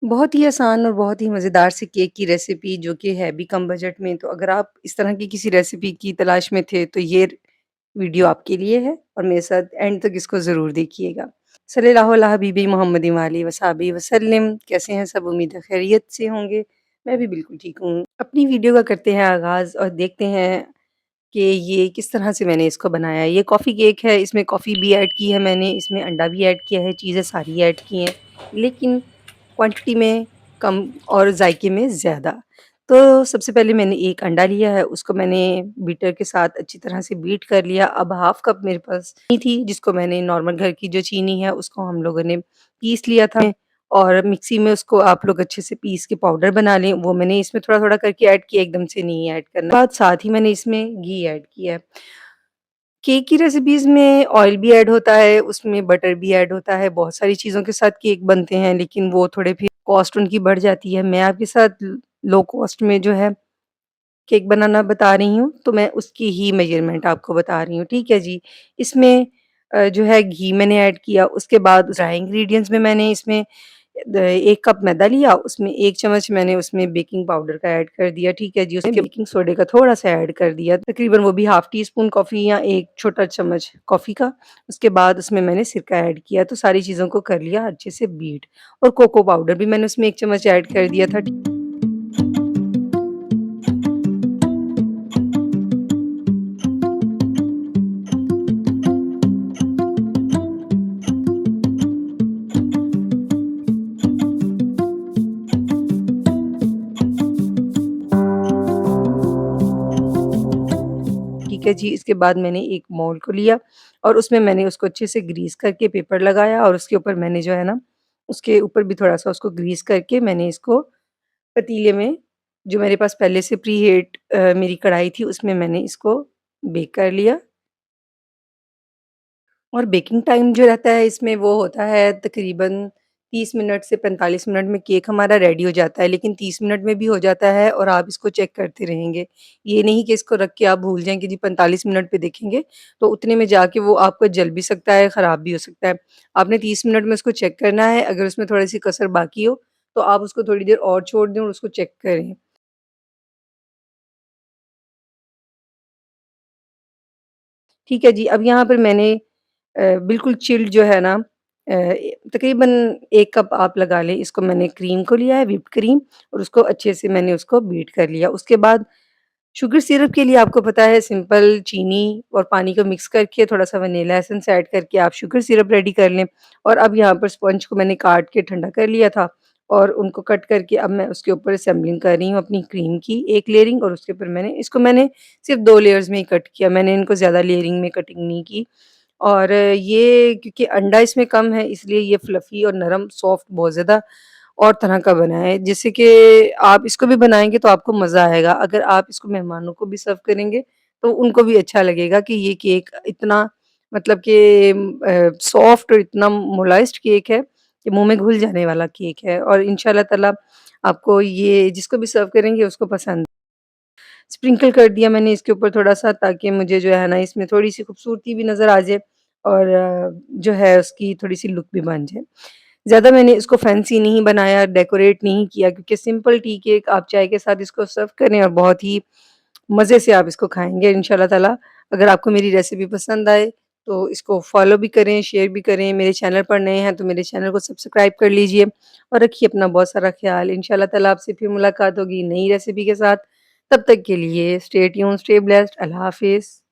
बहुत ही आसान और बहुत ही मज़ेदार से केक की रेसिपी जो कि है भी कम बजट में, तो अगर आप इस तरह की किसी रेसिपी की तलाश में थे, तो ये वीडियो आपके लिए है और मेरे साथ एंड तक इसको ज़रूर देखिएगा। सल्लल्लाहु अला हबीबी मुहम्मदिन व आलिहि वसहबिहि वसल्लम। कैसे हैं सब? उम्मीद है खैरियत से होंगे। मैं भी बिल्कुल ठीक हूँ। अपनी वीडियो का करते हैं आगाज़ और देखते हैं कि ये किस तरह से मैंने इसको बनाया है। ये कॉफ़ी केक है, इसमें कॉफ़ी भी ऐड की है मैंने, इसमें अंडा भी ऐड किया है, चीज़ें सारी ऐड की हैं, लेकिन क्वांटिटी में कम और जायके में ज़्यादा। तो सबसे पहले मैंने 1 अंडा लिया है, उसको मैंने बीटर के साथ अच्छी तरह से बीट कर लिया। अब हाफ़ कप मेरे पास चीनी थी, जिसको मैंने नॉर्मल घर की जो चीनी है, उसको हम लोगों ने पीस लिया था और मिक्सी में उसको आप लोग अच्छे से पीस के पाउडर बना लें। वो मैंने इसमें थोड़ा-थोड़ा करके ऐड किया, एकदम से नहीं ऐड करना। बाद साथ ही मैंने इसमें घी ऐड किया है। केक की रेसिपीज़ में ऑयल भी ऐड होता है, उसमें बटर भी ऐड होता है, बहुत सारी चीज़ों के साथ केक बनते हैं, लेकिन वो थोड़े फिर कॉस्ट उनकी बढ़ जाती है। मैं आपके साथ लो कॉस्ट में जो है केक बनाना बता रही हूँ, तो मैं उसकी ही मेज़रमेंट आपको बता रही हूँ, ठीक है जी। इसमें जो है घी मैंने ऐड किया, उसके बाद ड्राई इंग्रीडिएंट्स में मैंने इसमें 1 कप मैदा लिया, उसमें 1 चम्मच मैंने उसमें बेकिंग पाउडर का ऐड कर दिया, ठीक है जी। उसमें बेकिंग सोडे का थोड़ा-सा ऐड कर दिया, तकरीबन वो भी हाफ़ टी स्पून कॉफ़ी या 1 छोटा चम्मच कॉफ़ी का। उसके बाद उसमें मैंने सिरका ऐड किया, तो सारी चीज़ों को कर लिया अच्छे से बीट और कोको पाउडर भी मैंने उसमें 1 चम्मच ऐड कर दिया था। ठीक है जी, इसके बाद मैंने एक मोल्ड को लिया और उसमें मैंने उसको अच्छे से ग्रीस करके पेपर लगाया और उसके ऊपर मैंने जो है ना, उसके ऊपर भी थोड़ा-सा उसको ग्रीस करके मैंने इसको पतीले में, जो मेरे पास पहले से प्री हीट मेरी कढ़ाई थी, उसमें मैंने इसको बेक कर लिया। और बेकिंग टाइम जो रहता है इसमें वो होता है तकरीबन 30 मिनट से 45 मिनट में केक हमारा रेडी हो जाता है, लेकिन 30 मिनट में भी हो जाता है और आप इसको चेक करते रहेंगे। ये नहीं कि इसको रख के आप भूल जाएँ कि जी 45 मिनट पे देखेंगे, तो उतने में जाके वो आपका जल भी सकता है, ख़राब भी हो सकता है। आपने 30 मिनट में उसको चेक करना है, अगर उसमें थोड़ी-सी कसर बाकी हो, तो आप उसको थोड़ी देर और छोड़ दें और उसको चेक करें। ठीक है जी, अब यहाँ पर मैंने बिल्कुल चिल्ड जो है ना तकरीबन 1 कप आप लगा लें, इसको मैंने क्रीम को लिया है, व्हिप्ड क्रीम और उसको अच्छे से मैंने उसको बीट कर लिया। उसके बाद शुगर सिरप के लिए आपको पता है सिंपल चीनी और पानी को मिक्स करके थोड़ा-सा वैनिला एसेंस ऐड करके आप शुगर सिरप रेडी कर लें। और अब यहाँ पर स्पंज को मैंने काट के ठंडा कर लिया था और उनको कट करके अब मैं उसके ऊपर असेंबलिंग कर रही हूँ अपनी क्रीम की एक लेयरिंग और उसके ऊपर मैंने सिर्फ़ 2 लेयर्स में ही कट किया। मैंने इनको ज़्यादा लेयरिंग में कटिंग नहीं की। और ये क्योंकि अंडा इसमें कम है इसलिए ये फ्लफ़ी और नरम सॉफ्ट बहुत ज़्यादा और तरह का बना है, जिससे कि आप इसको भी बनाएँगे तो आपको मज़ा आएगा। अगर आप इसको मेहमानों को भी सर्व करेंगे, तो उनको भी अच्छा लगेगा कि ये केक इतना मतलब कि सॉफ्ट और इतना मोलाइज़्ड केक है कि मुँह में घुल जाने वाला केक है और इंशाअल्लाह ताला आपको ये जिसको भी सर्व करेंगे उसको पसंद। स्प्रिंकल कर दिया मैंने इसके ऊपर थोड़ा-सा ताकि मुझे जो है ना इसमें थोड़ी-सी खूबसूरती भी नज़र आ जाए और जो है उसकी थोड़ी-सी लुक भी बन जाए। ज़्यादा मैंने इसको फैंसी नहीं बनाया, डेकोरेट नहीं किया क्योंकि सिंपल टी केक आप चाय के साथ इसको सर्व करें और बहुत ही मज़े से आप इसको खाएँगे इंशाअल्लाह ताला। अगर आपको मेरी रेसिपी पसंद आए, तो इसको फ़ॉलो भी करें, शेयर भी करें। मेरे चैनल पर नए हैं तो मेरे चैनल को सब्सक्राइब कर लीजिए और रखिए अपना बहुत सारा ख़्याल। इंशाअल्लाह ताला आपसे फिर मुलाकात होगी नई रेसिपी के साथ। तब तक के लिए स्टे ट्यून्ड, स्टे ब्लेस्ड। अल्लाह हाफ़िज़।